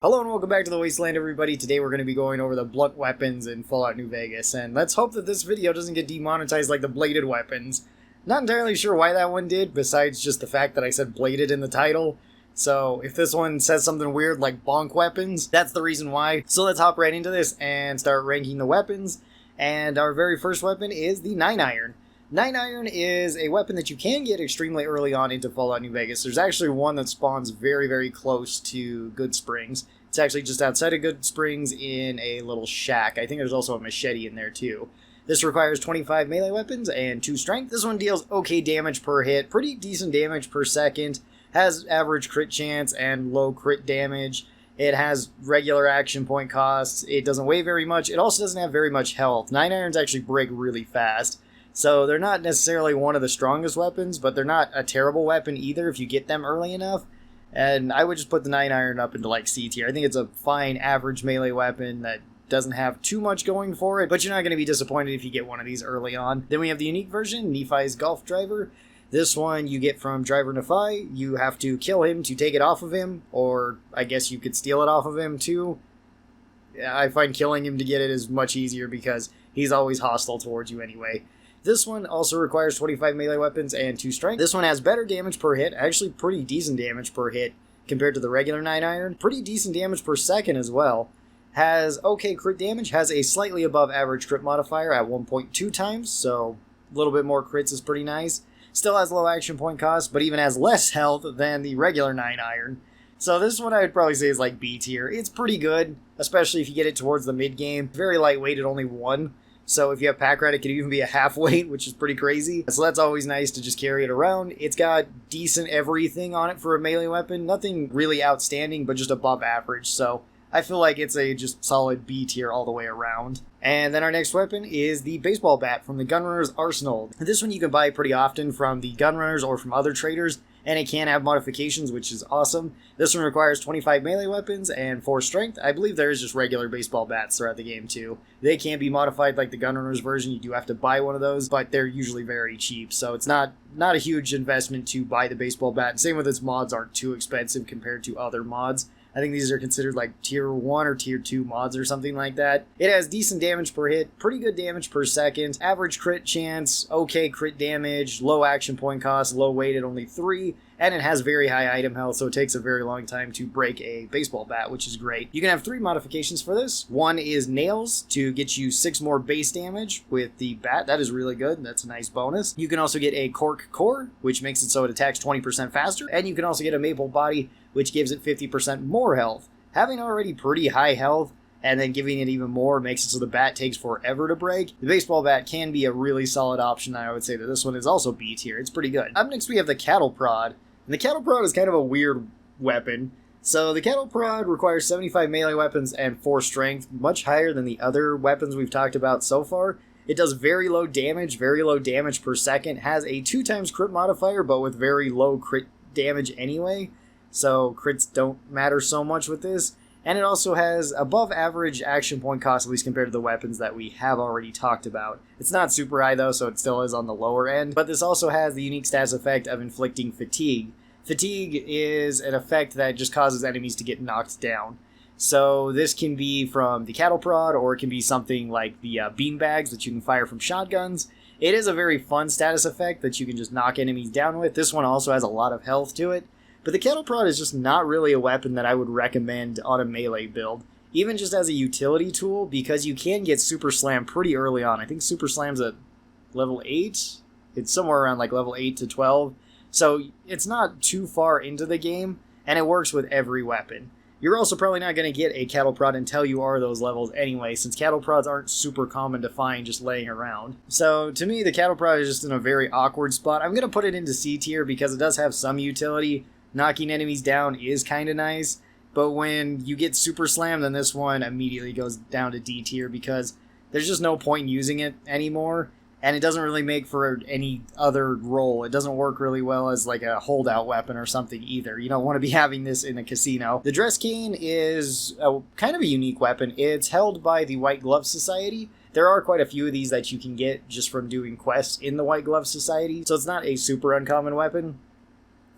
Hello and welcome back to the Wasteland, everybody. Today we're going to be going over the blunt weapons in Fallout New Vegas, and let's hope that this video doesn't get demonetized like the bladed weapons. Not entirely sure why that one did, besides just the fact that I said bladed in the title. So if this one says something weird like bonk weapons, that's the reason why. So let's hop right into this and start ranking the weapons. And our very first weapon is the 9-iron. 9-iron is a weapon that you can get extremely early on into Fallout New Vegas. There's actually one that spawns very close to Good Springs. It's actually just outside of Good Springs in a little shack. I think there's also a machete in there too. This requires 25 melee weapons and 2 strength. This one deals okay damage per hit, pretty decent damage per second, has average crit chance and low crit damage. It has regular action point costs. It doesn't weigh very much. It also doesn't have very much health. 9-irons actually break really fast. So they're not necessarily one of the strongest weapons, but they're not a terrible weapon either if you get them early enough. And I would just put the 9-iron up into like C tier. I think it's a fine average melee weapon that doesn't have too much going for it, but you're not going to be disappointed if you get one of these early on. Then we have the unique version, Nephi's Golf Driver. This one you get from Driver Nephi. You have to kill him to take it off of him, or I guess you could steal it off of him too. I find killing him to get it is much easier because he's always hostile towards you anyway. This one also requires 25 melee weapons and 2 strength. This one has better damage per hit, actually pretty decent damage per hit compared to the regular 9-iron. Pretty decent damage per second as well. Has okay crit damage, has a slightly above average crit modifier at 1.2 times, so a little bit more crits is pretty nice. Still has low action point cost, but even has less health than the regular 9-iron. So this one I would probably say is like B tier. It's pretty good, especially if you get it towards the mid game. Very lightweight at only 1. So if you have pack rat, it could even be a half weight, which is pretty crazy. So that's always nice to just carry it around. It's got decent everything on it for a melee weapon. Nothing really outstanding, but just above average. So I feel like it's a just solid B tier all the way around. And then our next weapon is the baseball bat from the Gunrunner's Arsenal. This one you can buy pretty often from the Gunrunners or from other traders, and it can have modifications, which is awesome. This one requires 25 melee weapons and 4 strength. I believe there is just regular baseball bats throughout the game too. They can be modified like the Gunrunners version. You do have to buy one of those, but they're usually very cheap, so it's not a huge investment to buy the baseball bat. And same with its mods, aren't too expensive compared to other mods. I think these are considered like tier 1 or tier 2 mods or something like that. It has decent damage per hit, pretty good damage per second, average crit chance, okay crit damage, low action point cost, low weight at only 3, and it has very high item health, so it takes a very long time to break a baseball bat, which is great. You can have 3 modifications for this. One is nails to get you 6 more base damage with the bat. That is really good. That's a nice bonus. You can also get a cork core, which makes it so it attacks 20% faster, and you can also get a maple body, which gives it 50% more health. Having already pretty high health, and then giving it even more makes it so the bat takes forever to break. The baseball bat can be a really solid option. I would say that this one is also B tier. It's pretty good. Up next we have the cattle prod. And the cattle prod is kind of a weird weapon. So the cattle prod requires 75 melee weapons and 4 strength, much higher than the other weapons we've talked about so far. It does very low damage per second, has a 2 times crit modifier, but with very low crit damage anyway. So crits don't matter so much with this. And it also has above average action point cost, at least compared to the weapons that we have already talked about. It's not super high though, so it still is on the lower end. But this also has the unique status effect of inflicting fatigue. Fatigue is an effect that just causes enemies to get knocked down. So this can be from the cattle prod, or it can be something like the beanbags that you can fire from shotguns. It is a very fun status effect that you can just knock enemies down with. This one also has a lot of health to it. But the cattle prod is just not really a weapon that I would recommend on a melee build, even just as a utility tool, because you can get Super Slam pretty early on. I think Super Slam's at level 8. It's somewhere around like level 8 to 12. So it's not too far into the game, and it works with every weapon. You're also probably not going to get a cattle prod until you are those levels anyway, since cattle prods aren't super common to find just laying around. So to me, the cattle prod is just in a very awkward spot. I'm going to put it into C tier because it does have some utility. Knocking enemies down is kind of nice, but when you get Super Slam, then this one immediately goes down to D tier because there's just no point in using it anymore, and it doesn't really make for any other role. It doesn't work really well as like a holdout weapon or something either. You don't want to be having this in a casino. The Dress Cane is kind of a unique weapon. It's held by the White Glove Society. There are quite a few of these that you can get just from doing quests in the White Glove Society, so it's not a super uncommon weapon.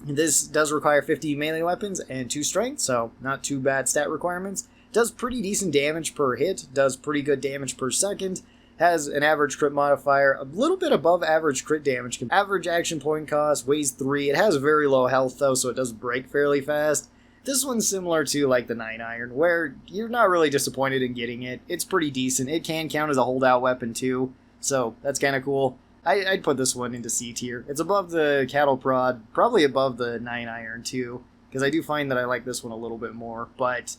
This does require 50 melee weapons and 2 strength, so not too bad stat requirements. Does pretty decent damage per hit, does pretty good damage per second, has an average crit modifier, a little bit above average crit damage, average action point cost, weighs 3, it has very low health though, so it does break fairly fast. This one's similar to like the 9-iron, where you're not really disappointed in getting it. It's pretty decent, it can count as a holdout weapon too, so that's kind of cool. I'd put this one into C tier. It's above the cattle prod, probably above the 9-iron too, because I do find that I like this one a little bit more, but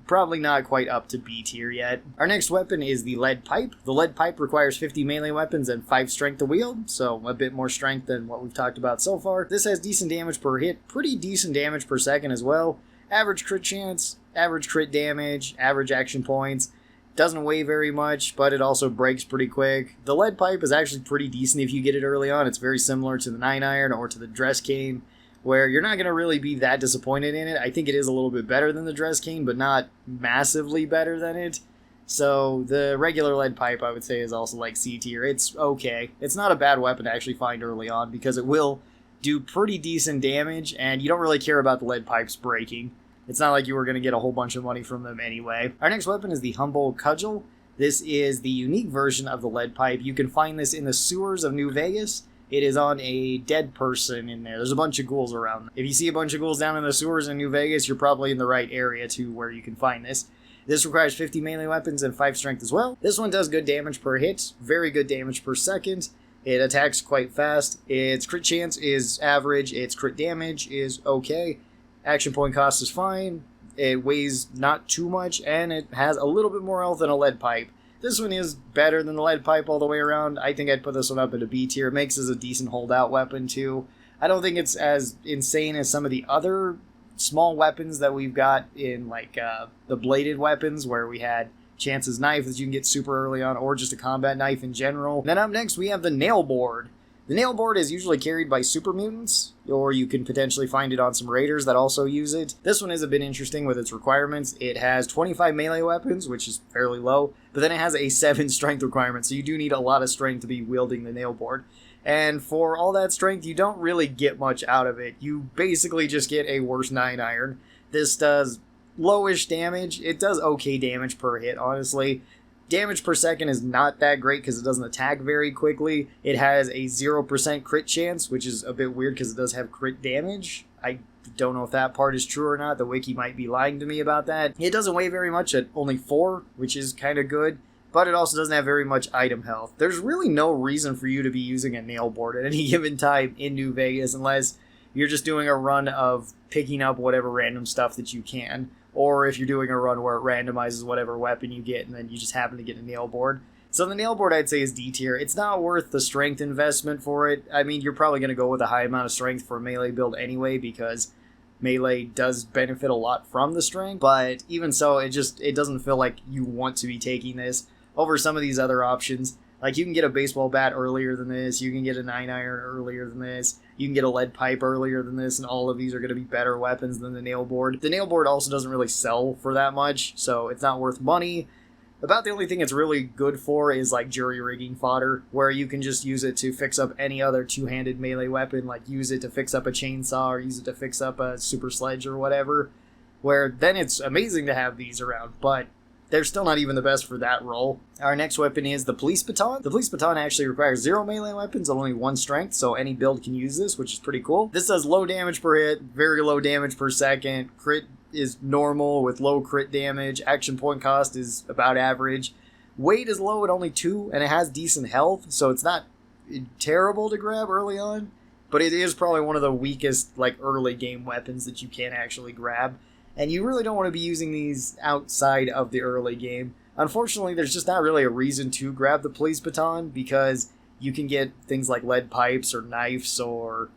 probably not quite up to B tier yet. Our next weapon is the lead pipe. The lead pipe requires 50 melee weapons and 5 strength to wield, so a bit more strength than what we've talked about so far. This has decent damage per hit, pretty decent damage per second as well. Average crit chance, average crit damage, average action points. Doesn't weigh very much, but it also breaks pretty quick. The lead pipe is actually pretty decent if you get it early on. It's very similar to the 9-iron or to the dress cane, where you're not going to really be that disappointed in it. I think it is a little bit better than the dress cane, but not massively better than it. So the regular lead pipe, I would say, is also like C tier. It's okay. It's not a bad weapon to actually find early on, because it will do pretty decent damage, and you don't really care about the lead pipes breaking. It's not like you were going to get a whole bunch of money from them anyway. Our next weapon is the humble cudgel. This is the unique version of the lead pipe. You can find this in the sewers of New Vegas. It is on a dead person in there. There's a bunch of ghouls around. If you see a bunch of ghouls down in the sewers in New Vegas, you're probably in the right area to where you can find this. This requires 50 melee weapons and 5 strength as well. This one does good damage per hit, very good damage per second. It attacks quite fast. Its crit chance is average. Its crit damage is okay. Action point cost is fine. It weighs not too much, and it has a little bit more health than a lead pipe. This one is better than the lead pipe all the way around. I think I'd put this one up into B tier. It makes this a decent holdout weapon too. I don't think it's as insane as some of the other small weapons that we've got in like the bladed weapons, where we had Chance's knife that you can get super early on, or just a combat knife in general. Then up next we have the nail board. The nail board is usually carried by Super Mutants, or you can potentially find it on some raiders that also use it. This one is a bit interesting with its requirements. It has 25 melee weapons, which is fairly low, but then it has a 7 strength requirement, so you do need a lot of strength to be wielding the nail board. And for all that strength, you don't really get much out of it. You basically just get a worse 9-iron. This does lowish damage. It does okay damage per hit, honestly. Damage per second is not that great because it doesn't attack very quickly. It has a 0% crit chance, which is a bit weird because it does have crit damage. I don't know if that part is true or not. The wiki might be lying to me about that. It doesn't weigh very much at only 4, which is kind of good, but it also doesn't have very much item health. There's really no reason for you to be using a nail board at any given time in New Vegas unless you're just doing a run of picking up whatever random stuff that you can. Or if you're doing a run where it randomizes whatever weapon you get and then you just happen to get a nail board. So the nail board I'd say is D tier. It's not worth the strength investment for it. I mean, you're probably going to go with a high amount of strength for a melee build anyway, because melee does benefit a lot from the strength. But even so, it doesn't feel like you want to be taking this over some of these other options. Like, you can get a baseball bat earlier than this, you can get a 9-iron earlier than this, you can get a lead pipe earlier than this, and all of these are going to be better weapons than the nail board. The nail board also doesn't really sell for that much, so it's not worth money. About the only thing it's really good for is like jury rigging fodder, where you can just use it to fix up any other two-handed melee weapon, like use it to fix up a chainsaw or use it to fix up a super sledge or whatever, where then it's amazing to have these around, but they're still not even the best for that role. Our next weapon is the police baton. The police baton actually requires 0 melee weapons and only 1 strength, so any build can use this, which is pretty cool. This does low damage per hit, very low damage per second. Crit is normal with low crit damage. Action point cost is about average. Weight is low at only 2, and it has decent health, so it's not terrible to grab early on, but it is probably one of the weakest like early game weapons that you can actually grab. And you really don't want to be using these outside of the early game. Unfortunately, there's just not really a reason to grab the police baton, because you can get things like lead pipes or knives or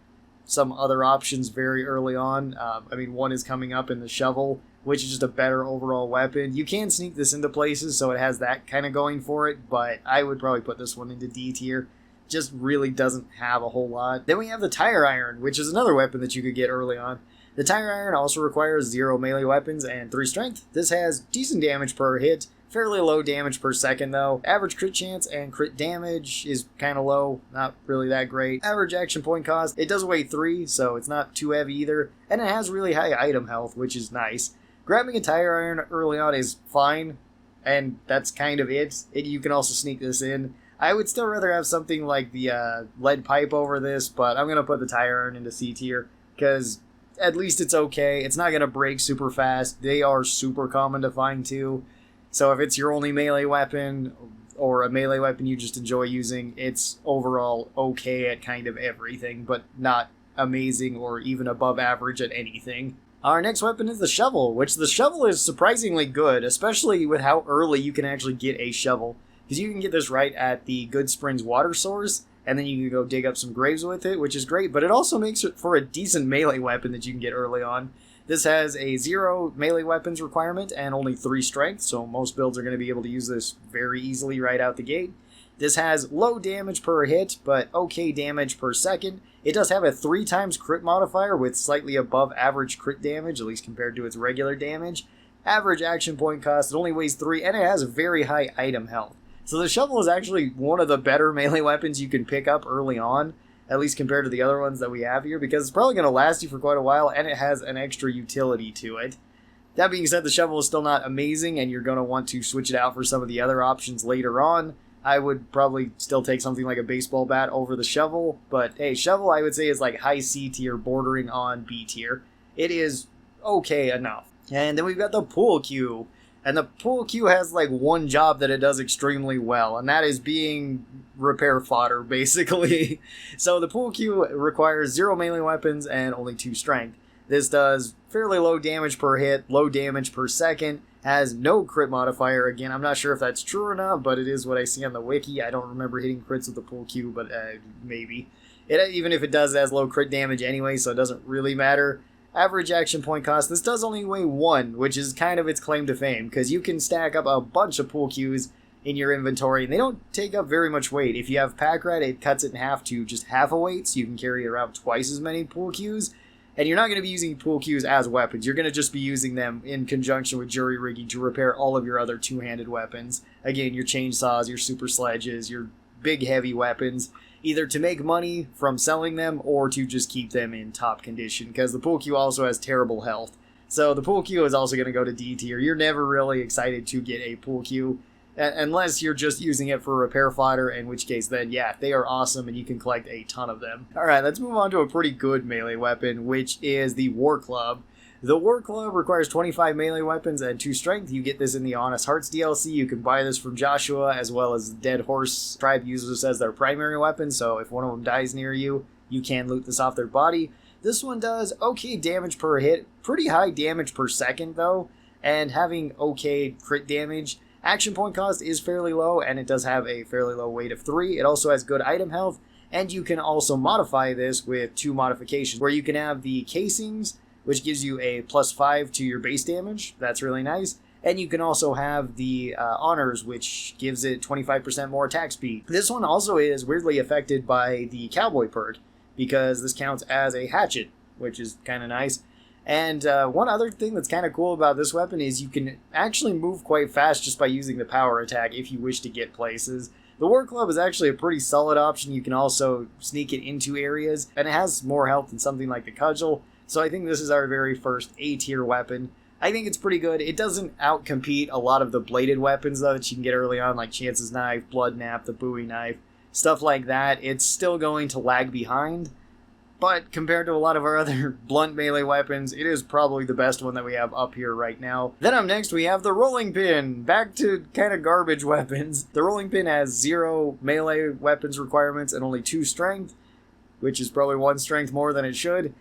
some other options very early on. I mean, one is coming up in the shovel, which is just a better overall weapon. You can sneak this into places, so it has that kind of going for it, but I would probably put this one into D tier. Just really doesn't have a whole lot. Then we have the tire iron, which is another weapon that you could get early on. The tire iron also requires 0 melee weapons and 3 strength. This has decent damage per hit, Fairly low damage per second though. Average crit chance and crit damage is kind of low, not really that great. Average action point cost, it does weigh 3, so it's not too heavy either. And it has really high item health, which is nice. Grabbing a tire iron early on is fine, and that's kind of it. You can also sneak this in. I would still rather have something like the lead pipe over this, but I'm going to put the tire iron into C tier, because at least it's okay. It's not going to break super fast. They are super common to find too. So if it's your only melee weapon, or a melee weapon you just enjoy using, it's overall okay at kind of everything, but not amazing or even above average at anything. Our next weapon is the shovel, which the shovel is surprisingly good, especially with how early you can actually get a shovel. Because you can get this right at the Good Springs water source, and then you can go dig up some graves with it, which is great, but it also makes it for a decent melee weapon that you can get early on. This has a 0 melee weapons requirement and only 3 strength, so most builds are going to be able to use this very easily right out the gate. This has low damage per hit, but okay damage per second. It does have a 3 times crit modifier with slightly above average crit damage, at least compared to its regular damage. Average action point cost, it only weighs 3, and it has very high item health. So the shovel is actually one of the better melee weapons you can pick up early on, at least compared to the other ones that we have here, because it's probably going to last you for quite a while, and it has an extra utility to it. That being said, the shovel is still not amazing, and you're going to want to switch it out for some of the other options later on. I would probably still take something like a baseball bat over the shovel, but hey, shovel I would say is like high C tier, bordering on B tier. It is okay enough. And then we've got the pool cue. And the pool cue has like one job that it does extremely well, and that is being repair fodder, basically. So the pool cue requires 0 melee weapons and only 2 strength. This does fairly low damage per hit, low damage per second, has no crit modifier. Again, I'm not sure if that's true or not, but it is what I see on the wiki. I don't remember hitting crits with the pool cue, but maybe. Even if it does, it has low crit damage anyway, so it doesn't really matter. Average action point cost, this does only weigh 1, which is kind of its claim to fame, because you can stack up a bunch of pool cues in your inventory, and they don't take up very much weight. If you have pack rat, it cuts it in half to just half a weight, so you can carry around twice as many pool cues, and you're not going to be using pool cues as weapons. You're going to just be using them in conjunction with jury rigging to repair all of your other two-handed weapons. Again, your chainsaws, your super sledges, your big heavy weapons, either to make money from selling them or to just keep them in top condition, because the pool cue also has terrible health. So the pool cue is also going to go to D tier. You're never really excited to get a pool cue, unless you're just using it for repair fodder, in which case then, yeah, they are awesome and you can collect a ton of them. Alright, let's move on to a pretty good melee weapon, which is the War Club. The War Club requires 25 melee weapons and 2 strength. You get this in the Honest Hearts DLC. You can buy this from Joshua, as well as Dead Horse Tribe uses this as their primary weapon, so if one of them dies near you, you can loot this off their body. This one does okay damage per hit, pretty high damage per second though, and having okay crit damage. Action point cost is fairly low, and it does have a fairly low weight of 3. It also has good item health, and you can also modify this with 2 modifications, where you can have the casings, which gives you a +5 to your base damage. That's really nice. And you can also have the honors, which gives it 25% more attack speed. This one also is weirdly affected by the cowboy perk, because this counts as a hatchet, which is kind of nice. And one other thing that's kind of cool about this weapon is you can actually move quite fast just by using the power attack if you wish to get places. The War Club is actually a pretty solid option. You can also sneak it into areas, and it has more health than something like the cudgel. So I think this is our very first A-tier weapon. I think it's pretty good. It doesn't outcompete a lot of the bladed weapons, though, that you can get early on, like Chance's Knife, Blood Nap, the Bowie Knife, stuff like that. It's still going to lag behind, but compared to a lot of our other blunt melee weapons, it is probably the best one that we have up here right now. Then up next, we have the Rolling Pin. Back to kind of garbage weapons. The Rolling Pin has 0 melee weapons requirements and only 2 strength, which is probably 1 strength more than it should.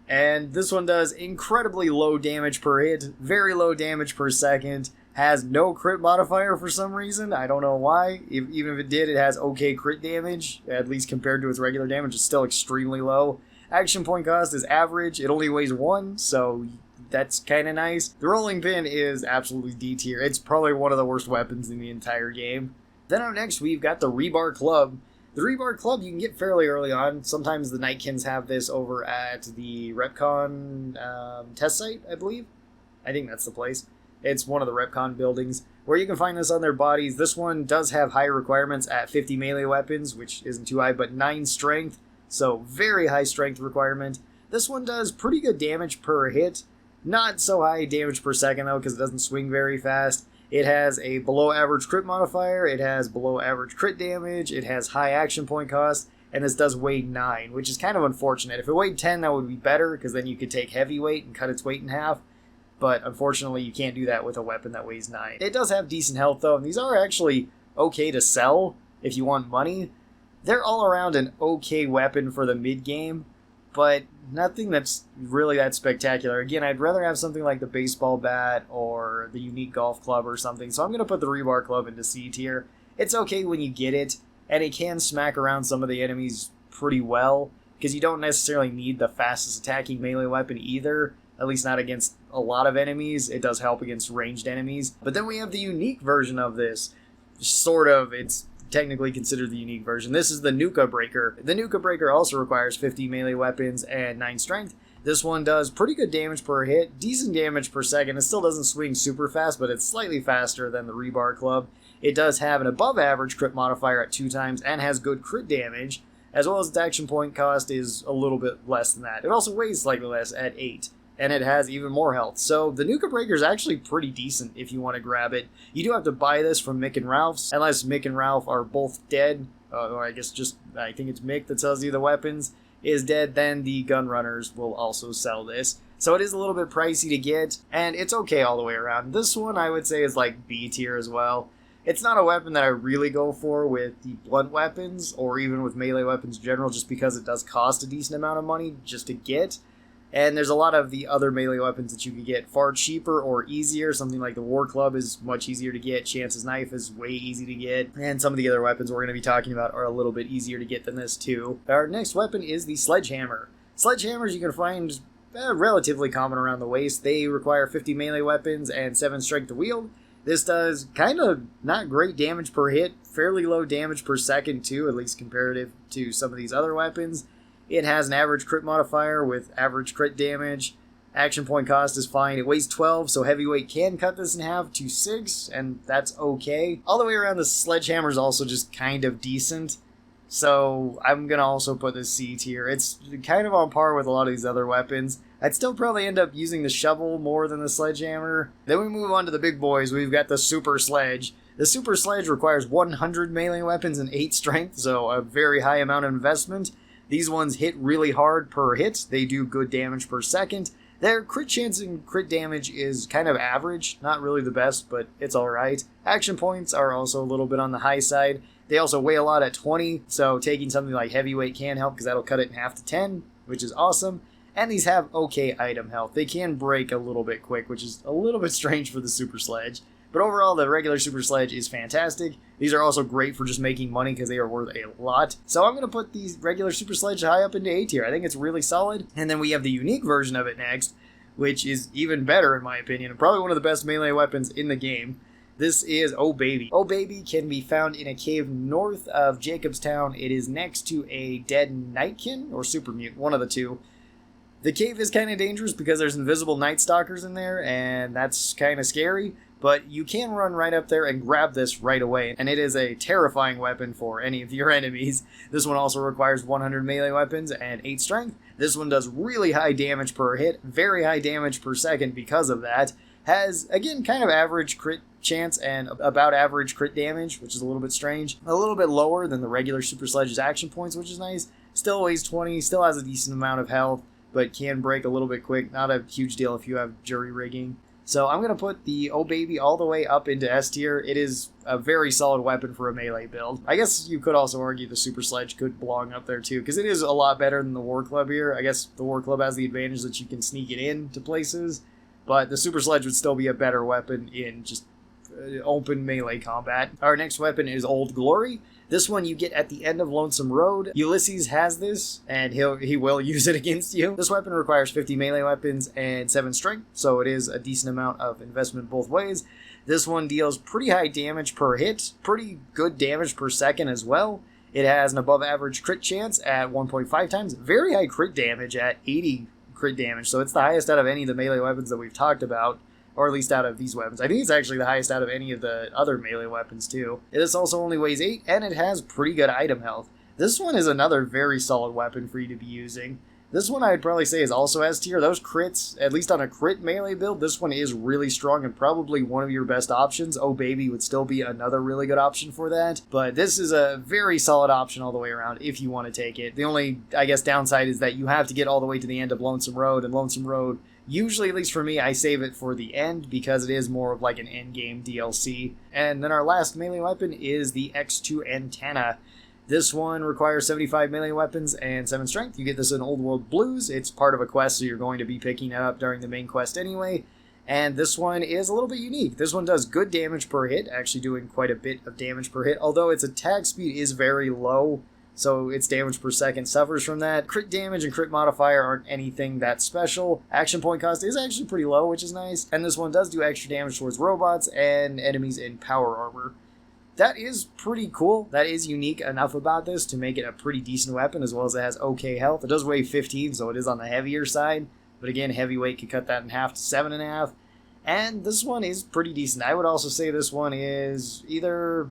And this one does incredibly low damage per hit, very low damage per second, has no crit modifier for some reason. I don't know why. Even if it did, it has okay crit damage, at least compared to its regular damage. It's still extremely low. Action point cost is average. It only weighs 1, so that's kind of nice. The Rolling Pin is absolutely D tier. It's probably one of the worst weapons in the entire game. Then up next, we've got the Rebar Club. The Rebar Club you can get fairly early on. Sometimes the Nightkins have this over at the Retcon test site, I believe. I think that's the place. It's one of the retcon buildings. Where you can find this on their bodies, this one does have high requirements at 50 melee weapons, which isn't too high, but 9 strength, so very high strength requirement. This one does pretty good damage per hit. Not so high damage per second though, because it doesn't swing very fast. It has a below average crit modifier, it has below average crit damage, it has high action point cost, and this does weigh 9, which is kind of unfortunate. If it weighed 10, that would be better, because then you could take heavy weight and cut its weight in half. But unfortunately, you can't do that with a weapon that weighs 9. It does have decent health though, and these are actually okay to sell if you want money. They're all around an okay weapon for the mid-game, but nothing that's really that spectacular. Again, I'd rather have something like the baseball bat or the unique golf club or something, so I'm going to put the rebar club into C tier. It's okay when you get it, and it can smack around some of the enemies pretty well, because you don't necessarily need the fastest attacking melee weapon either, at least not against a lot of enemies. It does help against ranged enemies. But then we have the unique version of this. Sort of, it's technically considered the unique version. This is the Nuka breaker. The Nuka breaker also requires 50 melee weapons and 9 strength. This one does pretty good damage per hit, decent damage per second. It still doesn't swing super fast, but it's slightly faster than the rebar club. It does have an above average crit modifier at 2 times and has good crit damage, as well as its action point cost is a little bit less than that. It also weighs slightly less at 8. And it has even more health. So the Nuka Breaker is actually pretty decent if you want to grab it. You do have to buy this from Mick and Ralph's, unless Mick and Ralph are both dead, or I guess I think it's Mick that sells you the weapons, is dead, then the gun runners will also sell this. So it is a little bit pricey to get, and it's okay all the way around. This one I would say is like B tier as well. It's not a weapon that I really go for with the blunt weapons, or even with melee weapons in general, just because it does cost a decent amount of money just to get. And there's a lot of the other melee weapons that you can get far cheaper or easier. Something like the War Club is much easier to get. Chance's Knife is way easy to get. And some of the other weapons we're going to be talking about are a little bit easier to get than this too. Our next weapon is the Sledgehammer. Sledgehammers you can find relatively common around the waste. They require 50 melee weapons and 7 strength to wield. This does kind of not great damage per hit. Fairly low damage per second too, at least comparative to some of these other weapons. It has an average crit modifier with average crit damage. Action point cost is fine. It weighs 12, so heavyweight can cut this in half to 6, and that's okay. All the way around, the Sledgehammer is also just kind of decent, so I'm going to also put this C tier. It's kind of on par with a lot of these other weapons. I'd still probably end up using the shovel more than the Sledgehammer. Then we move on to the big boys. We've got the Super Sledge. The Super Sledge requires 100 melee weapons and 8 strength, so a very high amount of investment. These ones hit really hard per hit. They do good damage per second. Their crit chance and crit damage is kind of average. Not really the best, but it's alright. Action points are also a little bit on the high side. They also weigh a lot at 20, so taking something like heavyweight can help because that'll cut it in half to 10, which is awesome. And these have okay item health. They can break a little bit quick, which is a little bit strange for the Super Sledge. But overall, the regular Super Sledge is fantastic. These are also great for just making money because they are worth a lot. So I'm going to put these regular Super Sledge high up into A tier. I think it's really solid. And then we have the unique version of it next, which is even better in my opinion, and probably one of the best melee weapons in the game. This is Oh Baby. Oh Baby can be found in a cave north of Jacobstown. It is next to a dead Nightkin or Super Mutant, one of the two. The cave is kind of dangerous because there's invisible Night Stalkers in there, and that's kind of scary. But you can run right up there and grab this right away, and it is a terrifying weapon for any of your enemies. This one also requires 100 melee weapons and 8 strength. This one does really high damage per hit, very high damage per second because of that. Has, again, kind of average crit chance and about average crit damage, which is a little bit strange. A little bit lower than the regular Super Sledge's action points, which is nice. Still weighs 20, still has a decent amount of health, but can break a little bit quick. Not a huge deal if you have jury rigging. So I'm going to put the Oh Baby all the way up into S tier. It is a very solid weapon for a melee build. I guess you could also argue the Super Sledge could belong up there too, because it is a lot better than the War Club here. I guess the War Club has the advantage that you can sneak it into places, but the Super Sledge would still be a better weapon in just open melee combat. Our next weapon is Old Glory. This one you get at the end of Lonesome Road. Ulysses has this, and he will use it against you. This weapon requires 50 melee weapons and 7 strength, so it is a decent amount of investment both ways. This one deals pretty high damage per hit, pretty good damage per second as well. It has an above average crit chance at 1.5 times, very high crit damage at 80 crit damage, so it's the highest out of any of the melee weapons that we've talked about. or at least out of these weapons. I think it's actually the highest out of any of the other melee weapons too. This also only weighs 8, and it has pretty good item health. This one is another very solid weapon for you to be using. This one I'd probably say is also S tier. Those crits, at least on a crit melee build, this one is really strong and probably one of your best options. Oh Baby would still be another really good option for that. But this is a very solid option all the way around if you want to take it. The only, I guess, downside is that you have to get all the way to the end of Lonesome Road, and Lonesome Road, usually, at least for me, I save it for the end because it is more of like an endgame DLC. And then our last melee weapon is the X2 Antenna. This one requires 75 melee weapons and 7 strength. You get this in Old World Blues. It's part of a quest, so you're going to be picking it up during the main quest anyway. And this one is a little bit unique. This one does good damage per hit, actually doing quite a bit of damage per hit, although its attack speed is very low, so its damage per second suffers from that. Crit damage and crit modifier aren't anything that special. Action point cost is actually pretty low, which is nice. And this one does do extra damage towards robots and enemies in power armor. That is pretty cool. That is unique enough about this to make it a pretty decent weapon, as well as it has okay health. It does weigh 15, so it is on the heavier side. But again, heavyweight could cut that in half to 7.5. And this one is pretty decent. I would also say this one is either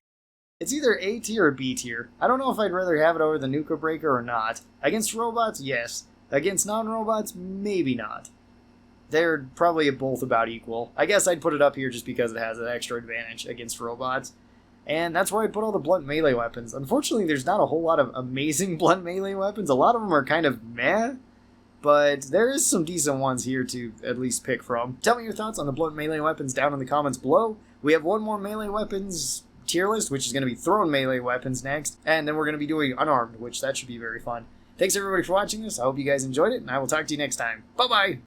A tier or B tier. I don't know if I'd rather have it over the Nuka Breaker or not. Against robots, yes. Against non-robots, maybe not. They're probably both about equal. I guess I'd put it up here just because it has an extra advantage against robots. And that's where I put all the blunt melee weapons. Unfortunately, there's not a whole lot of amazing blunt melee weapons. A lot of them are kind of meh, but there is some decent ones here to at least pick from. Tell me your thoughts on the blunt melee weapons down in the comments below. We have one more melee weapons tier list, which is going to be thrown melee weapons next, and then we're going to be doing unarmed, which that should be very fun. Thanks everybody for watching this. I hope you guys enjoyed it, and I will talk to you next time. Bye-bye!